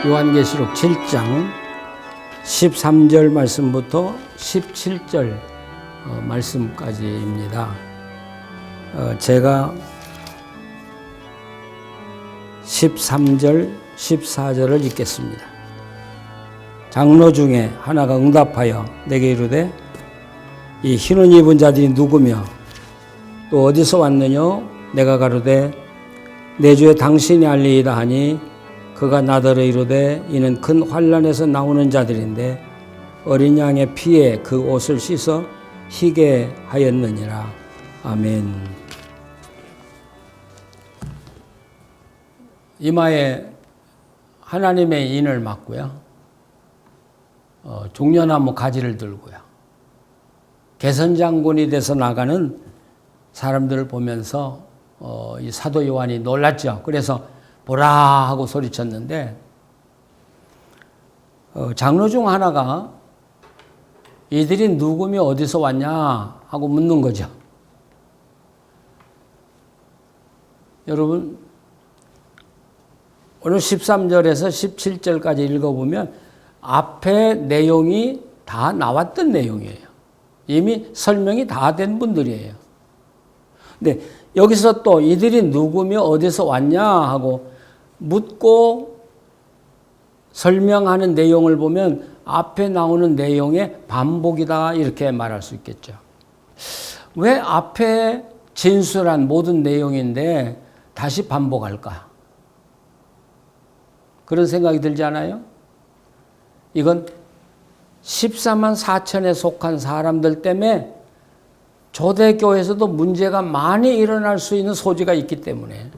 요한계시록 7장 13절 말씀부터 17절 말씀까지입니다. 제가 13절, 14절을 읽겠습니다. 장로 중에 하나가 응답하여 내게 이르되 이 흰옷 입은 자들이 누구며 또 어디서 왔느냐? 내가 가로되 내 주에 당신이 알리이다 하니 그가 나더러 이르되 이는 큰 환난에서 나오는 자들인데 어린 양의 피에 그 옷을 씻어 희게 하였느니라. 아멘. 이마에 하나님의 인을 맞고요. 종려나무 가지를 들고요. 개선장군이 돼서 나가는 사람들을 보면서 이 사도 요한이 놀랐죠. 그래서 보라 하고 소리쳤는데 장로 중 하나가 이들이 누구며 어디서 왔냐 하고 묻는 거죠. 여러분 오늘 13절에서 17절까지 읽어보면 앞에 내용이 다 나왔던 내용이에요. 이미 설명이 다 된 분들이에요. 근데 여기서 또 이들이 누구며 어디서 왔냐 하고 묻고 설명하는 내용을 보면 앞에 나오는 내용의 반복이다 이렇게 말할 수 있겠죠. 왜 앞에 진술한 모든 내용인데 다시 반복할까? 그런 생각이 들지 않아요? 이건 14만 4천에 속한 사람들 때문에 초대교회에서도 문제가 많이 일어날 수 있는 소지가 있기 때문에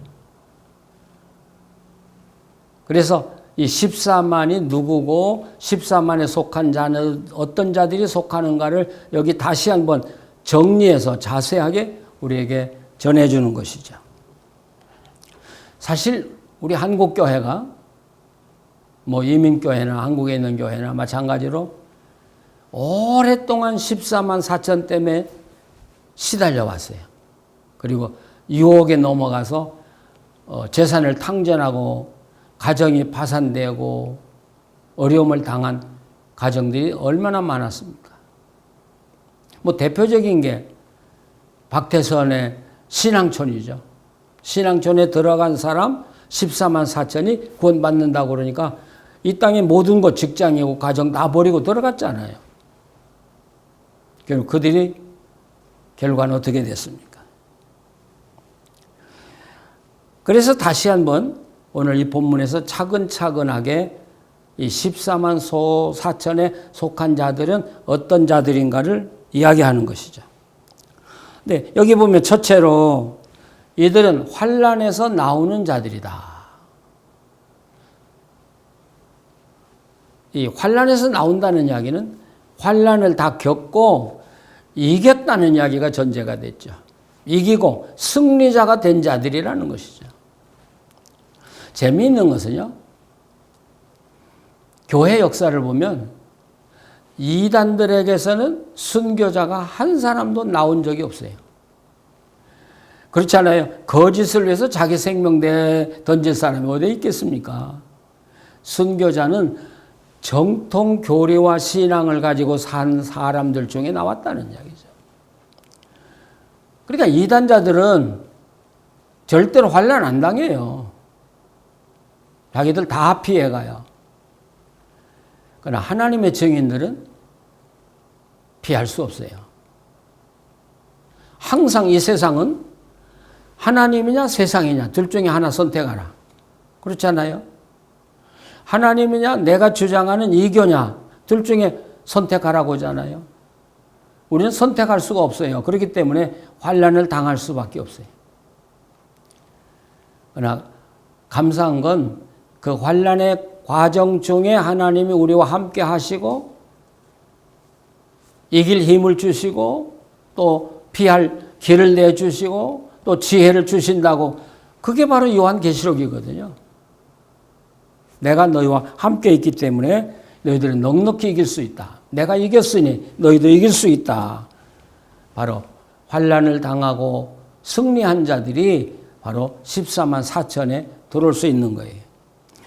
그래서 이 14만이 누구고 14만에 속한 자는 어떤 자들이 속하는가를 여기 다시 한번 정리해서 자세하게 우리에게 전해주는 것이죠. 사실 우리 한국교회가 뭐 이민교회나 한국에 있는 교회나 마찬가지로 오랫동안 14만 4천 때문에 시달려 왔어요. 그리고 유혹에 넘어가서 재산을 탕전하고 가정이 파산되고 어려움을 당한 가정들이 얼마나 많았습니까? 뭐 대표적인 게 박태선의 신앙촌이죠. 신앙촌에 들어간 사람 14만 4천이 구원받는다고 그러니까 이 땅의 모든 것 직장이고 가정 다 버리고 들어갔잖아요. 결국 그들이 결과는 어떻게 됐습니까? 그래서 다시 한번 오늘 이 본문에서 차근차근하게 이 14만 4천에 속한 자들은 어떤 자들인가를 이야기하는 것이죠. 네, 여기 보면 첫째로 이들은 환난에서 나오는 자들이다. 이 환난에서 나온다는 이야기는 환난을 다 겪고 이겼다는 이야기가 전제가 됐죠. 이기고 승리자가 된 자들이라는 것이죠. 재미있는 것은요. 교회 역사를 보면 이단들에게서는 순교자가 한 사람도 나온 적이 없어요. 그렇지 않아요? 거짓을 위해서 자기 생명 던질 사람이 어디 있겠습니까? 순교자는 정통 교리와 신앙을 가지고 산 사람들 중에 나왔다는 이야기죠. 그러니까 이단자들은 절대로 환난 안 당해요. 자기들 다 피해가요. 그러나 하나님의 증인들은 피할 수 없어요. 항상 이 세상은 하나님이냐 세상이냐 둘 중에 하나 선택하라. 그렇지 않아요? 하나님이냐 내가 주장하는 이교냐 둘 중에 선택하라고 하잖아요. 우리는 선택할 수가 없어요. 그렇기 때문에 환난을 당할 수밖에 없어요. 그러나 감사한 건 그 환난의 과정 중에 하나님이 우리와 함께 하시고 이길 힘을 주시고 또 피할 길을 내주시고 또 지혜를 주신다고 그게 바로 요한계시록이거든요. 내가 너희와 함께 있기 때문에 너희들은 넉넉히 이길 수 있다. 내가 이겼으니 너희도 이길 수 있다. 바로 환난을 당하고 승리한 자들이 바로 14만 4천에 들어올 수 있는 거예요.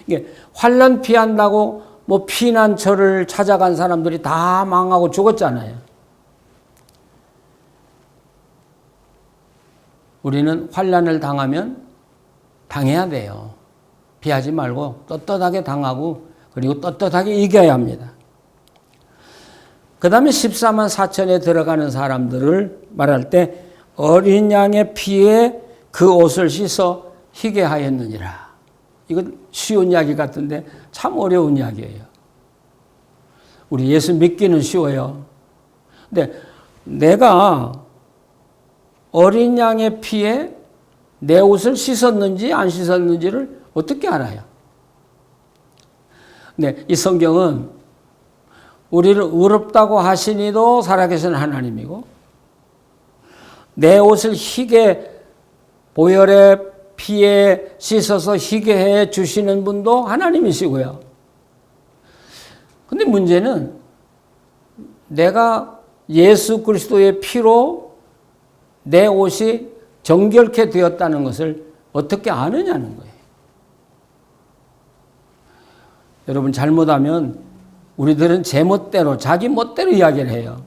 이게 환난 피한다고 뭐 피난처를 찾아간 사람들이 다 망하고 죽었잖아요. 우리는 환난을 당하면 당해야 돼요. 피하지 말고 떳떳하게 당하고 그리고 떳떳하게 이겨야 합니다. 그 다음에 14만 4천에 들어가는 사람들을 말할 때 어린 양의 피에 그 옷을 씻어 희게 하였느니라. 이건 쉬운 이야기 같은데 참 어려운 이야기예요. 우리 예수 믿기는 쉬워요. 근데 내가 어린 양의 피에 내 옷을 씻었는지 안 씻었는지를 어떻게 알아요? 근데 이 성경은 우리를 의롭다고 하시니도 살아계신 하나님이고 내 옷을 희게 보혈의 피에 씻어서 희게 해 주시는 분도 하나님이시고요. 근데 문제는 내가 예수 그리스도의 피로 내 옷이 정결케 되었다는 것을 어떻게 아느냐는 거예요. 여러분 잘못하면 우리들은 제멋대로 자기 멋대로 이야기를 해요.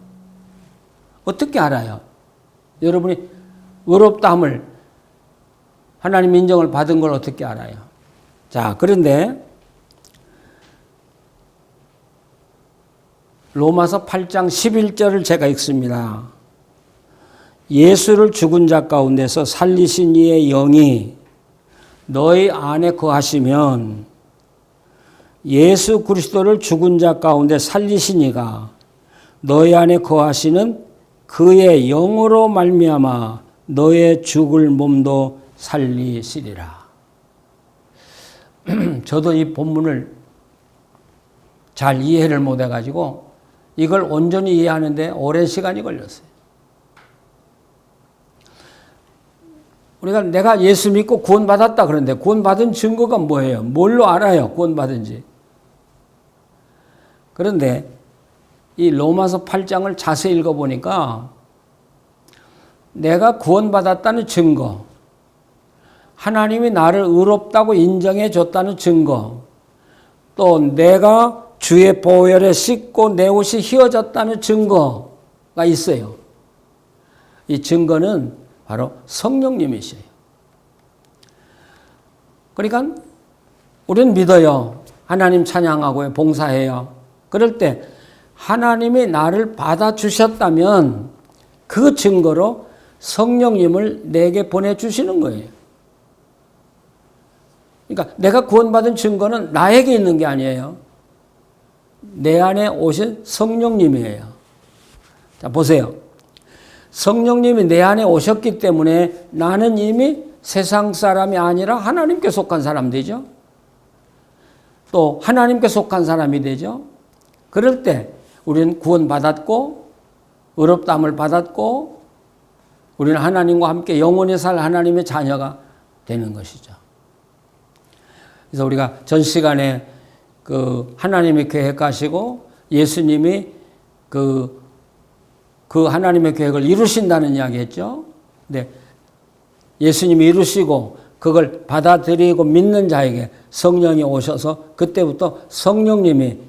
어떻게 알아요? 여러분이 의롭다함을 하나님 인정을 받은 걸 어떻게 알아요? 자, 그런데 로마서 8장 11절을 제가 읽습니다. 예수를 죽은 자 가운데서 살리신 이의 영이 너희 안에 거하시면 예수 그리스도를 죽은 자 가운데 살리신 이가 너희 안에 거하시는 그의 영으로 말미암아 너의 죽을 몸도 살리시리라. 저도 이 본문을 잘 이해를 못해가지고 이걸 온전히 이해하는데 오랜 시간이 걸렸어요. 우리가 내가 예수 믿고 구원받았다 그러는데 구원받은 증거가 뭐예요? 뭘로 알아요? 구원받은지. 그런데 이 로마서 8장을 자세히 읽어보니까 내가 구원받았다는 증거, 하나님이 나를 의롭다고 인정해 줬다는 증거, 또 내가 주의 보혈에 씻고 내 옷이 휘어졌다는 증거가 있어요. 이 증거는 바로 성령님이세요. 그러니까 우리는 믿어요. 하나님 찬양하고요. 봉사해요. 그럴 때 하나님이 나를 받아주셨다면 그 증거로 성령님을 내게 보내주시는 거예요. 그러니까 내가 구원받은 증거는 나에게 있는 게 아니에요. 내 안에 오신 성령님이에요. 자, 보세요. 성령님이 내 안에 오셨기 때문에 나는 이미 세상 사람이 아니라 하나님께 속한 사람 되죠. 또 하나님께 속한 사람이 되죠. 그럴 때 우리는 구원받았고 의롭다함을 받았고 우리는 하나님과 함께 영원히 살 하나님의 자녀가 되는 것이죠. 그래서 우리가 전 시간에 그 하나님의 계획하시고 예수님이 그 하나님의 계획을 이루신다는 이야기 했죠. 네. 예수님이 이루시고 그걸 받아들이고 믿는 자에게 성령이 오셔서 그때부터 성령님이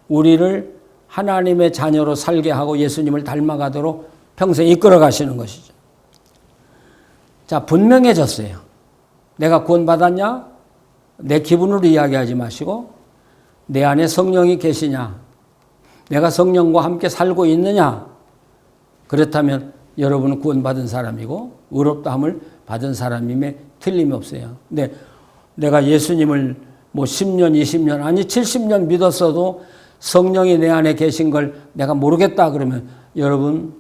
우리를 하나님의 자녀로 살게 하고 예수님을 닮아가도록 평생 이끌어 가시는 것이죠. 자, 분명해졌어요. 내가 구원받았냐? 내 기분으로 이야기하지 마시고 내 안에 성령이 계시냐? 내가 성령과 함께 살고 있느냐? 그렇다면 여러분은 구원받은 사람이고 의롭다함을 받은 사람임에 틀림이 없어요. 근데 내가 예수님을 뭐 10년, 20년, 아니 70년 믿었어도 성령이 내 안에 계신 걸 내가 모르겠다 그러면 여러분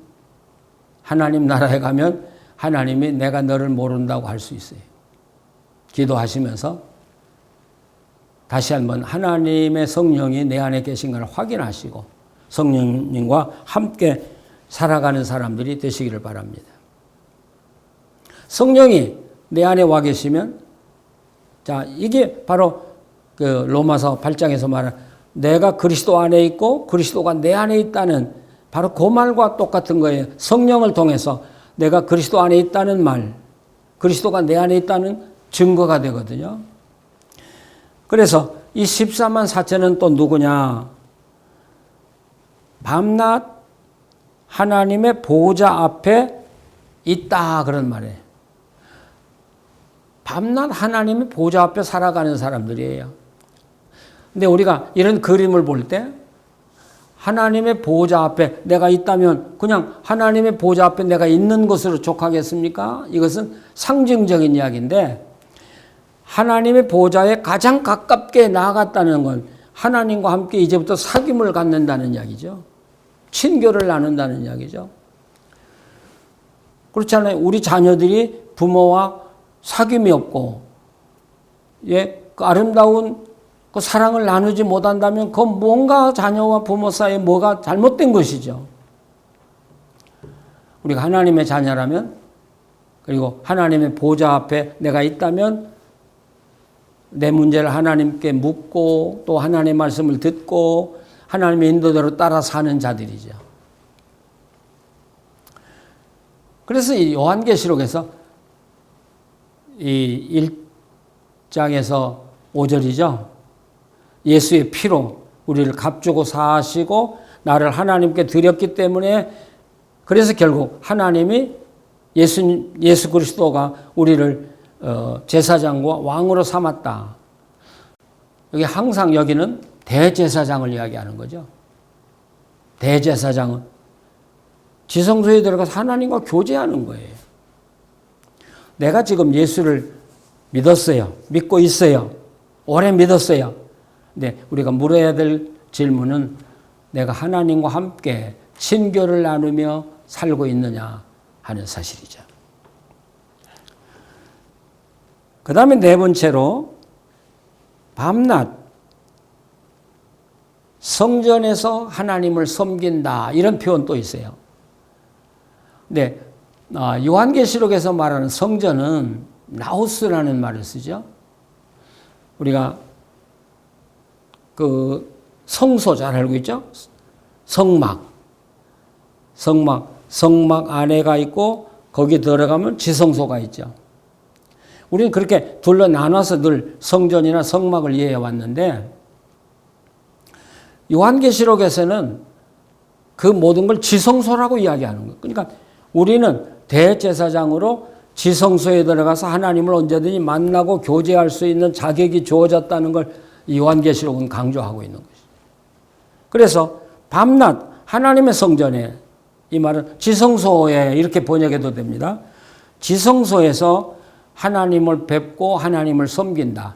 하나님 나라에 가면 하나님이 내가 너를 모른다고 할 수 있어요. 기도하시면서 다시 한번 하나님의 성령이 내 안에 계신 걸 확인하시고 성령님과 함께 살아가는 사람들이 되시기를 바랍니다. 성령이 내 안에 와 계시면 자, 이게 바로 그 로마서 8장에서 말하는 내가 그리스도 안에 있고 그리스도가 내 안에 있다는 바로 그 말과 똑같은 거예요. 성령을 통해서 내가 그리스도 안에 있다는 말, 그리스도가 내 안에 있다는 증거가 되거든요. 그래서 이 14만 4천은 또 누구냐? 밤낮 하나님의 보호자 앞에 있다 그런 말이에요. 밤낮 하나님의 보호자 앞에 살아가는 사람들이에요. 근데 우리가 이런 그림을 볼 때 하나님의 보호자 앞에 내가 있다면 그냥 하나님의 보호자 앞에 내가 있는 것으로 족하겠습니까? 이것은 상징적인 이야기인데 하나님의 보호자에 가장 가깝게 나아갔다는 건 하나님과 함께 이제부터 사귐을 갖는다는 이야기죠. 친교를 나눈다는 이야기죠. 그렇잖아요. 우리 자녀들이 부모와 사귐이 없고 그 아름다운 그 사랑을 나누지 못한다면 그 뭔가 자녀와 부모 사이에 뭐가 잘못된 것이죠. 우리가 하나님의 자녀라면 그리고 하나님의 보호자 앞에 내가 있다면 내 문제를 하나님께 묻고 또 하나님의 말씀을 듣고 하나님의 인도대로 따라 사는 자들이죠. 그래서 이 요한계시록에서 이 1장에서 5절이죠. 예수의 피로 우리를 값주고 사하시고 나를 하나님께 드렸기 때문에 그래서 결국 하나님이 예수 그리스도가 우리를 제사장과 왕으로 삼았다. 여기 항상 여기는 대제사장을 이야기하는 거죠. 대제사장은 지성소에 들어가서 하나님과 교제하는 거예요. 내가 지금 예수를 믿었어요. 믿고 있어요. 오래 믿었어요. 근데 우리가 물어야 될 질문은 내가 하나님과 함께 친교를 나누며 살고 있느냐 하는 사실이죠. 그 다음에 네 번째로 밤낮 성전에서 하나님을 섬긴다 이런 표현 또 있어요. 근데 요한계시록에서 말하는 성전은 나우스라는 말을 쓰죠. 우리가 그 성소 잘 알고 있죠? 성막 안에가 있고 거기 들어가면 지성소가 있죠. 우리는 그렇게 둘로 나눠서 늘 성전이나 성막을 이해해 왔는데 요한계시록에서는 그 모든 걸 지성소라고 이야기하는 거예요. 그러니까 우리는 대제사장으로 지성소에 들어가서 하나님을 언제든지 만나고 교제할 수 있는 자격이 주어졌다는 걸 요한계시록은 강조하고 있는 것이죠. 그래서 밤낮 하나님의 성전에 이 말은 지성소에 이렇게 번역해도 됩니다. 지성소에서 하나님을 뵙고 하나님을 섬긴다.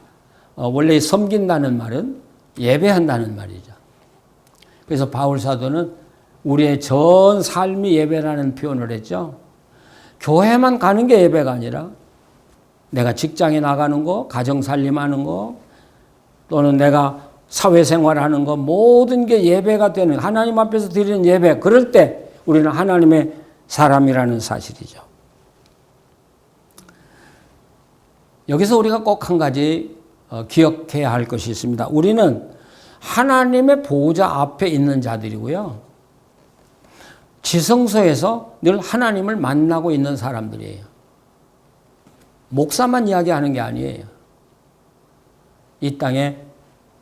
원래 섬긴다는 말은 예배한다는 말이죠. 그래서 바울 사도는 우리의 전 삶이 예배라는 표현을 했죠. 교회만 가는 게 예배가 아니라 내가 직장에 나가는 거, 가정 살림하는 거, 또는 내가 사회생활하는 거 모든 게 예배가 되는 하나님 앞에서 드리는 예배. 그럴 때 우리는 하나님의 사람이라는 사실이죠. 여기서 우리가 꼭 한 가지 기억해야 할 것이 있습니다. 우리는 하나님의 보호자 앞에 있는 자들이고요. 지성소에서 늘 하나님을 만나고 있는 사람들이에요. 목사만 이야기하는 게 아니에요. 이 땅에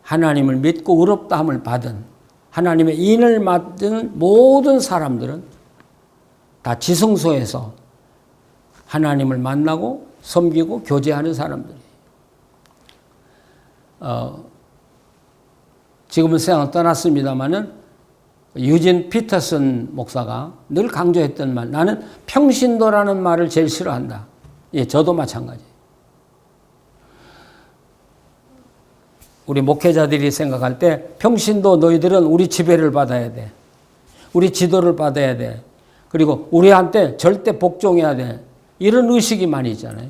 하나님을 믿고 의롭다함을 받은 하나님의 인을 맡은 모든 사람들은 다 지성소에서 하나님을 만나고 섬기고 교제하는 사람들이에요. 지금은 세상을 떠났습니다마는 유진 피터슨 목사가 늘 강조했던 말, 나는 평신도라는 말을 제일 싫어한다. 예, 저도 마찬가지예요. 우리 목회자들이 생각할 때 평신도 너희들은 우리 지배를 받아야 돼. 우리 지도를 받아야 돼. 그리고 우리한테 절대 복종해야 돼. 이런 의식이 많이 있잖아요.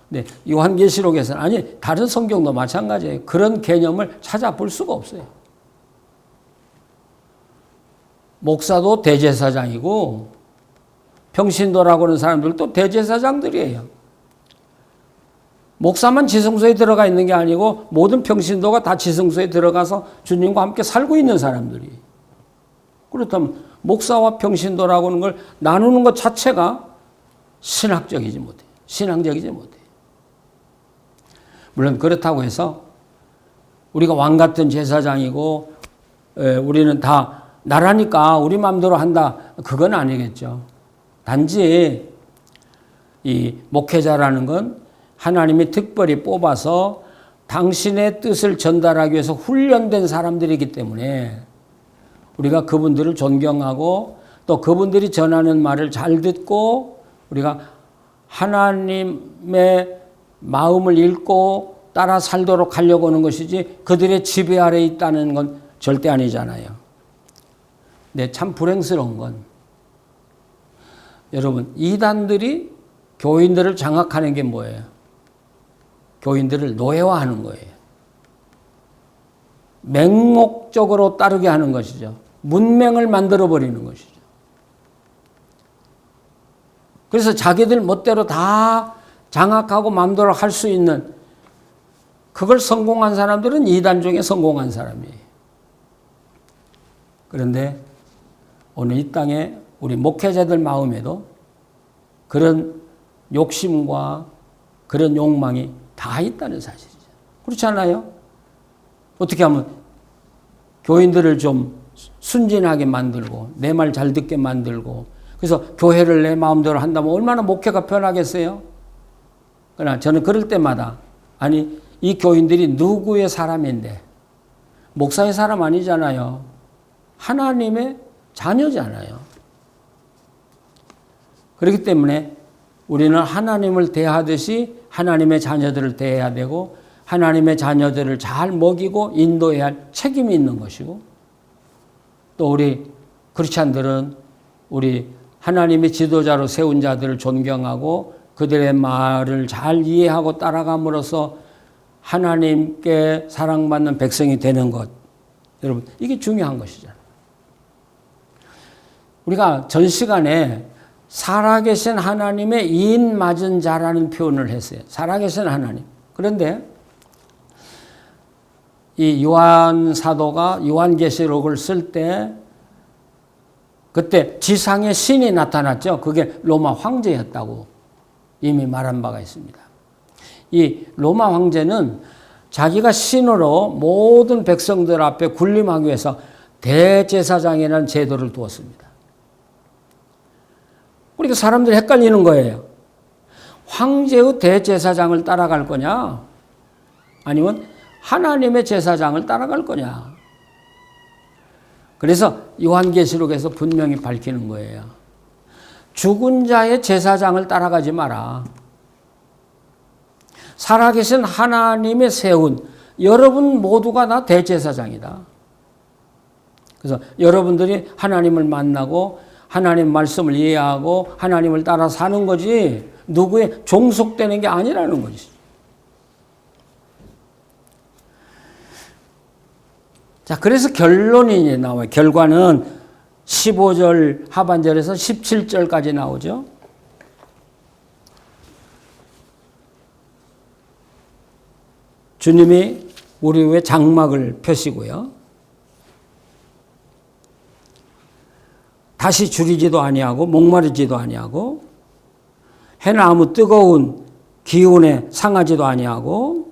네, 요한계시록에서는 아니 다른 성경도 마찬가지예요. 그런 개념을 찾아볼 수가 없어요. 목사도 대제사장이고 평신도라고 하는 사람들도 대제사장들이에요. 목사만 지성소에 들어가 있는 게 아니고 모든 평신도가 다 지성소에 들어가서 주님과 함께 살고 있는 사람들이. 그렇다면 목사와 평신도라고 하는 걸 나누는 것 자체가 신학적이지 못해요. 신앙적이지 못해요. 물론 그렇다고 해서 우리가 왕 같은 제사장이고 우리는 다 나라니까 우리 마음대로 한다. 그건 아니겠죠. 단지 이 목회자라는 건 하나님이 특별히 뽑아서 당신의 뜻을 전달하기 위해서 훈련된 사람들이기 때문에 우리가 그분들을 존경하고 또 그분들이 전하는 말을 잘 듣고 우리가 하나님의 마음을 읽고 따라 살도록 하려고 하는 것이지 그들의 지배 아래에 있다는 건 절대 아니잖아요. 근데 참 불행스러운 건 여러분 이단들이 교인들을 장악하는 게 뭐예요? 교인들을 노예화하는 거예요. 맹목적으로 따르게 하는 것이죠. 문맹을 만들어버리는 것이죠. 그래서 자기들 멋대로 다 장악하고 마음대로 할 수 있는 그걸 성공한 사람들은 이단 중에 성공한 사람이에요. 그런데 오늘 이 땅에 우리 목회자들 마음에도 그런 욕심과 그런 욕망이 다 있다는 사실이죠. 그렇지 않아요? 어떻게 하면 교인들을 좀 순진하게 만들고 내 말 잘 듣게 만들고 그래서 교회를 내 마음대로 한다면 얼마나 목회가 편하겠어요? 그러나 저는 그럴 때마다 아니 이 교인들이 누구의 사람인데 목사의 사람 아니잖아요. 하나님의 자녀잖아요. 그렇기 때문에 우리는 하나님을 대하듯이 하나님의 자녀들을 대해야 되고 하나님의 자녀들을 잘 먹이고 인도해야 할 책임이 있는 것이고 또 우리 크리스찬들은 우리 하나님의 지도자로 세운 자들을 존경하고 그들의 말을 잘 이해하고 따라감으로써 하나님께 사랑받는 백성이 되는 것. 여러분 이게 중요한 것이잖아요. 우리가 전 시간에 살아계신 하나님의 이인 맞은 자라는 표현을 했어요. 살아계신 하나님. 그런데 이 요한 사도가 요한계시록을 쓸 때 그때 지상에 신이 나타났죠. 그게 로마 황제였다고 이미 말한 바가 있습니다. 이 로마 황제는 자기가 신으로 모든 백성들 앞에 군림하기 위해서 대제사장이라는 제도를 두었습니다. 그러니까 사람들이 헷갈리는 거예요. 황제의 대제사장을 따라갈 거냐? 아니면 하나님의 제사장을 따라갈 거냐? 그래서 요한계시록에서 분명히 밝히는 거예요. 죽은 자의 제사장을 따라가지 마라. 살아계신 하나님의 세운 여러분 모두가 다 대제사장이다. 그래서 여러분들이 하나님을 만나고 하나님 말씀을 이해하고 하나님을 따라 사는 거지 누구의 종속되는 게 아니라는 거지. 자, 그래서 결론이 나와요. 결과는 15절 하반절에서 17절까지 나오죠. 주님이 우리 위에 장막을 펴시고요. 다시 줄이지도 아니하고 목마르지도 아니하고 해나 아무 뜨거운 기운에 상하지도 아니하고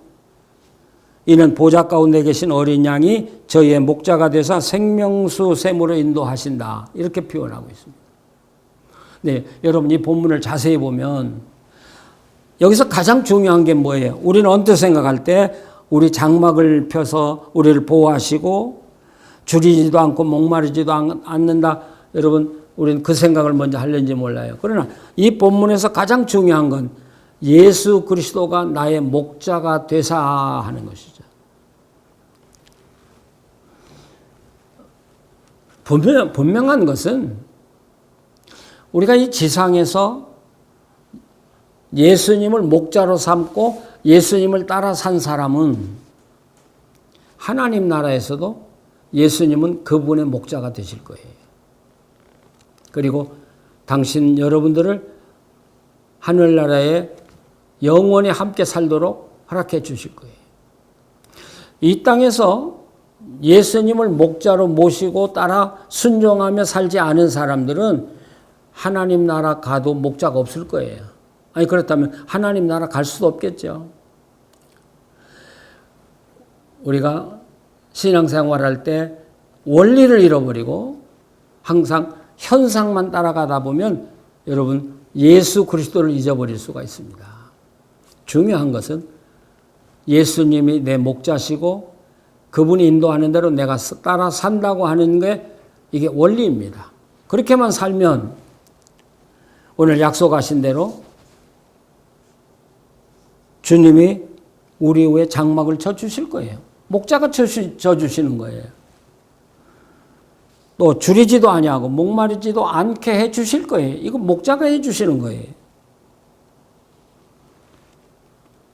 이는 보좌 가운데 계신 어린 양이 저희의 목자가 되사 생명수 샘으로 인도하신다. 이렇게 표현하고 있습니다. 네, 여러분 이 본문을 자세히 보면 여기서 가장 중요한 게 뭐예요? 우리는 언뜻 생각할 때 우리 장막을 펴서 우리를 보호하시고 줄이지도 않고 목마르지도 않는다. 여러분 우리는 그 생각을 먼저 하려는지 몰라요. 그러나 이 본문에서 가장 중요한 건 예수 그리스도가 나의 목자가 되사 하는 것이죠. 분명한 것은 우리가 이 지상에서 예수님을 목자로 삼고 예수님을 따라 산 사람은 하나님 나라에서도 예수님은 그분의 목자가 되실 거예요. 그리고 당신 여러분들을 하늘나라에 영원히 함께 살도록 허락해 주실 거예요. 이 땅에서 예수님을 목자로 모시고 따라 순종하며 살지 않은 사람들은 하나님 나라 가도 목자가 없을 거예요. 아니 그렇다면 하나님 나라 갈 수도 없겠죠. 우리가 신앙생활할 때 원리를 잃어버리고 항상 현상만 따라가다 보면 여러분 예수 그리스도를 잊어버릴 수가 있습니다. 중요한 것은 예수님이 내 목자시고 그분이 인도하는 대로 내가 따라 산다고 하는 게 이게 원리입니다. 그렇게만 살면 오늘 약속하신 대로 주님이 우리 위에 장막을 쳐주실 거예요. 목자가 쳐주시는 거예요. 또 줄이지도 아니하고 목마르지도 않게 해주실 거예요. 이거 목자가 해주시는 거예요.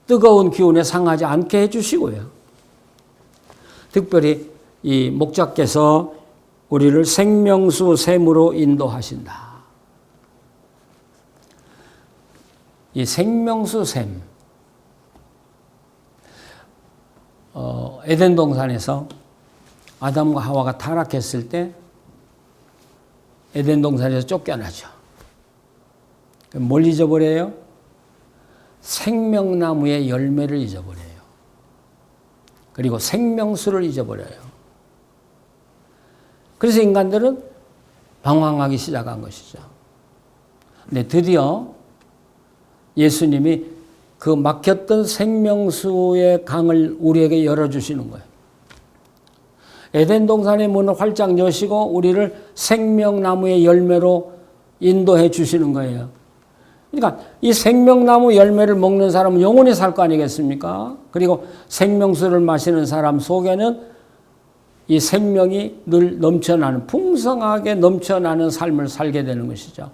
뜨거운 기운에 상하지 않게 해주시고요. 특별히 이 목자께서 우리를 생명수 샘으로 인도하신다. 이 생명수 샘. 에덴 동산에서 아담과 하와가 타락했을 때 에덴 동산에서 쫓겨나죠. 뭘 잊어버려요? 생명나무의 열매를 잊어버려요. 그리고 생명수를 잊어버려요. 그래서 인간들은 방황하기 시작한 것이죠. 근데 드디어 예수님이 그 막혔던 생명수의 강을 우리에게 열어주시는 거예요. 에덴 동산의 문을 활짝 여시고 우리를 생명나무의 열매로 인도해 주시는 거예요. 그러니까 이 생명나무 열매를 먹는 사람은 영원히 살 거 아니겠습니까? 그리고 생명수를 마시는 사람 속에는 이 생명이 늘 넘쳐나는, 풍성하게 넘쳐나는 삶을 살게 되는 것이죠.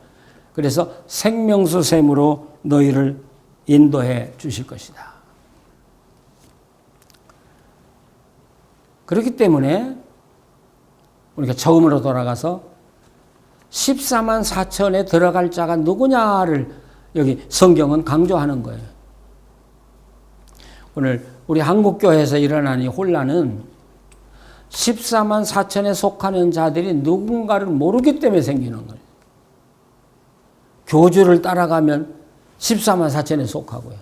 그래서 생명수 샘으로 너희를 인도해 주실 것이다. 그렇기 때문에 우리가 처음으로 돌아가서 14만 4천에 들어갈 자가 누구냐를 여기 성경은 강조하는 거예요. 오늘 우리 한국교회에서 일어난 이 혼란은 14만 4천에 속하는 자들이 누군가를 모르기 때문에 생기는 거예요. 교주를 따라가면 14만 4천에 속하고요.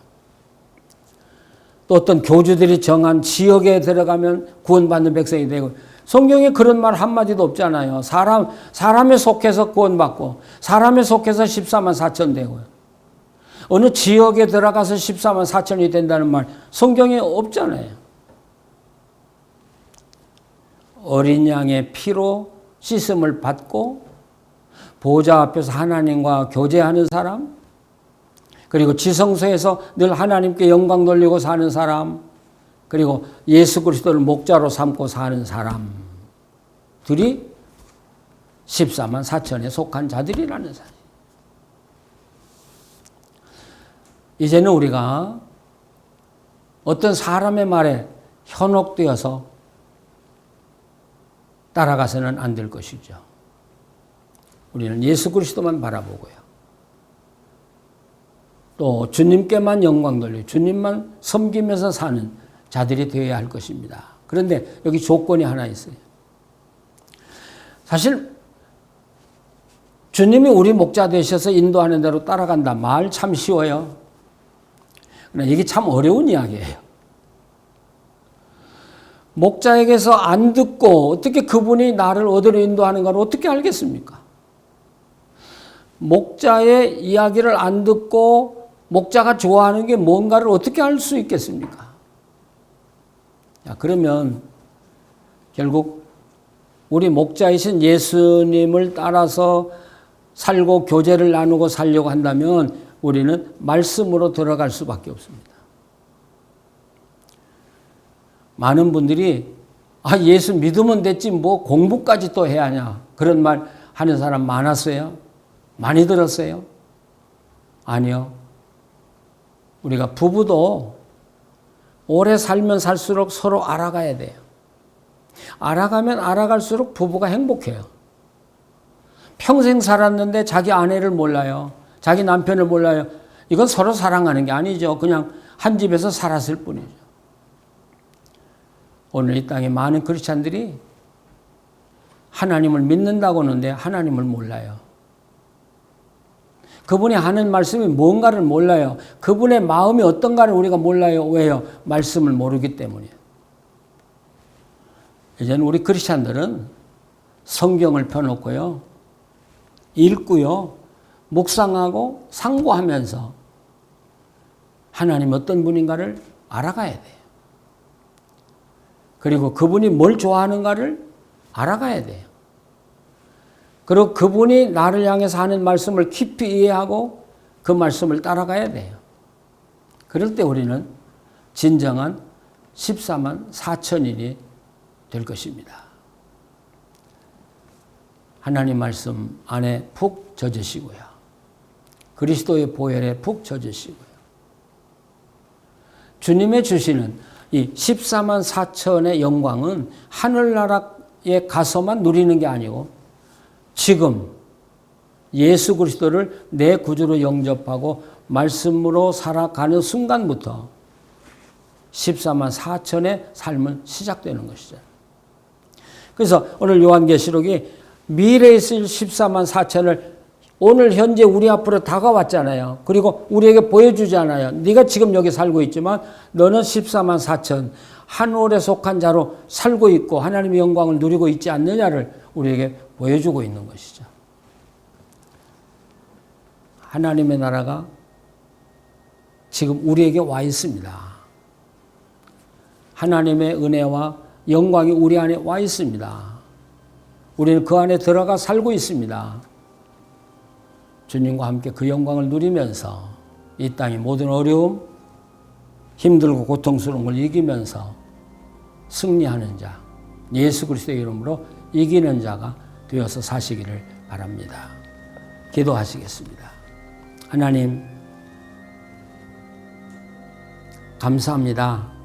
또 어떤 교주들이 정한 지역에 들어가면 구원받는 백성이 되고, 성경에 그런 말 한마디도 없잖아요. 사람에 속해서 구원받고 사람에 속해서 14만 4천 되고요. 어느 지역에 들어가서 14만 4천이 된다는 말 성경에 없잖아요. 어린 양의 피로 씻음을 받고 보좌 앞에서 하나님과 교제하는 사람, 그리고 지성소에서 늘 하나님께 영광 돌리고 사는 사람, 그리고 예수 그리스도를 목자로 삼고 사는 사람들이 14만 4천에 속한 자들이라는 사실. 이제는 우리가 어떤 사람의 말에 현혹되어서 따라가서는 안 될 것이죠. 우리는 예수 그리스도만 바라보고요. 또 주님께만 영광 돌리고 주님만 섬기면서 사는 자들이 되어야 할 것입니다. 그런데 여기 조건이 하나 있어요. 사실 주님이 우리 목자 되셔서 인도하는 대로 따라간다. 말 참 쉬워요. 그러나 이게 참 어려운 이야기예요. 목자에게서 안 듣고 어떻게 그분이 나를 어디로 인도하는가를 어떻게 알겠습니까? 목자의 이야기를 안 듣고 목자가 좋아하는 게 뭔가를 어떻게 알 수 있겠습니까? 자, 그러면 결국 우리 목자이신 예수님을 따라서 살고 교제를 나누고 살려고 한다면 우리는 말씀으로 들어갈 수밖에 없습니다. 많은 분들이 예수 믿으면 됐지 뭐 공부까지 또 해야 하냐 그런 말 하는 사람 많았어요. 많이 들었어요. 아니요. 우리가 부부도 오래 살면 살수록 서로 알아가야 돼요. 알아가면 알아갈수록 부부가 행복해요. 평생 살았는데 자기 아내를 몰라요. 자기 남편을 몰라요. 이건 서로 사랑하는 게 아니죠. 그냥 한 집에서 살았을 뿐이죠. 오늘 이 땅에 많은 크리스찬들이 하나님을 믿는다고 하는데 하나님을 몰라요. 그분이 하는 말씀이 뭔가를 몰라요. 그분의 마음이 어떤가를 우리가 몰라요. 왜요? 말씀을 모르기 때문이에요. 이제는 우리 크리스찬들은 성경을 펴놓고요, 읽고요, 묵상하고 상고하면서 하나님 어떤 분인가를 알아가야 돼요. 그리고 그분이 뭘 좋아하는가를 알아가야 돼요. 그리고 그분이 나를 향해서 하는 말씀을 깊이 이해하고 그 말씀을 따라가야 돼요. 그럴 때 우리는 진정한 14만 4천인이 될 것입니다. 하나님 말씀 안에 푹 젖으시고요. 그리스도의 보혈에 푹 젖으시고요. 주님의 주시는 이 14만 4천의 영광은 하늘나라에 가서만 누리는 게 아니고 지금 예수 그리스도를 내 구주로 영접하고 말씀으로 살아가는 순간부터 14만 4천의 삶은 시작되는 것이죠. 그래서 오늘 요한계시록이 미래에 있을 14만 4천을 오늘 현재 우리 앞으로 다가왔잖아요. 그리고 우리에게 보여주잖아요. 네가 지금 여기 살고 있지만 너는 14만 4천 하늘에 속한 자로 살고 있고 하나님의 영광을 누리고 있지 않느냐를 우리에게 보여주고 있는 것이죠. 하나님의 나라가 지금 우리에게 와 있습니다. 하나님의 은혜와 영광이 우리 안에 와 있습니다. 우리는 그 안에 들어가 살고 있습니다. 주님과 함께 그 영광을 누리면서 이 땅의 모든 어려움, 힘들고 고통스러운 걸 이기면서 승리하는 자, 예수 그리스도의 이름으로 이기는 자가 되어서 사시기를 바랍니다. 기도하시겠습니다. 하나님, 감사합니다.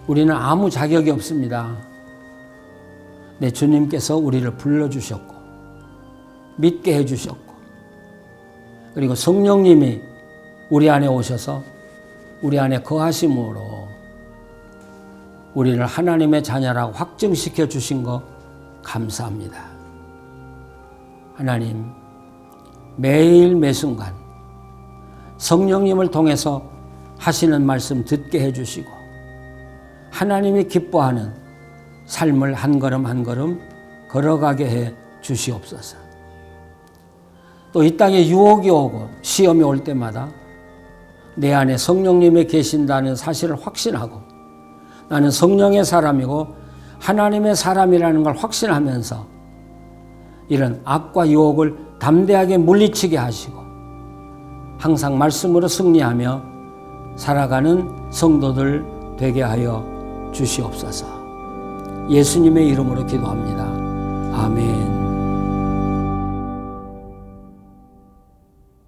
우리는 아무 자격이 없습니다. 내 주님께서 우리를 불러주셨고 믿게 해주셨고 그리고 성령님이 우리 안에 오셔서 우리 안에 거하심으로 우리를 하나님의 자녀라고 확증시켜 주신 것 감사합니다. 하나님, 매일 매순간 성령님을 통해서 하시는 말씀 듣게 해주시고 하나님이 기뻐하는 삶을 한 걸음 한 걸음 걸어가게 해 주시옵소서. 또 이 땅에 유혹이 오고 시험이 올 때마다 내 안에 성령님이 계신다는 사실을 확신하고 나는 성령의 사람이고 하나님의 사람이라는 걸 확신하면서 이런 악과 유혹을 담대하게 물리치게 하시고 항상 말씀으로 승리하며 살아가는 성도들 되게 하여 주시옵소서. 예수님의 이름으로 기도합니다.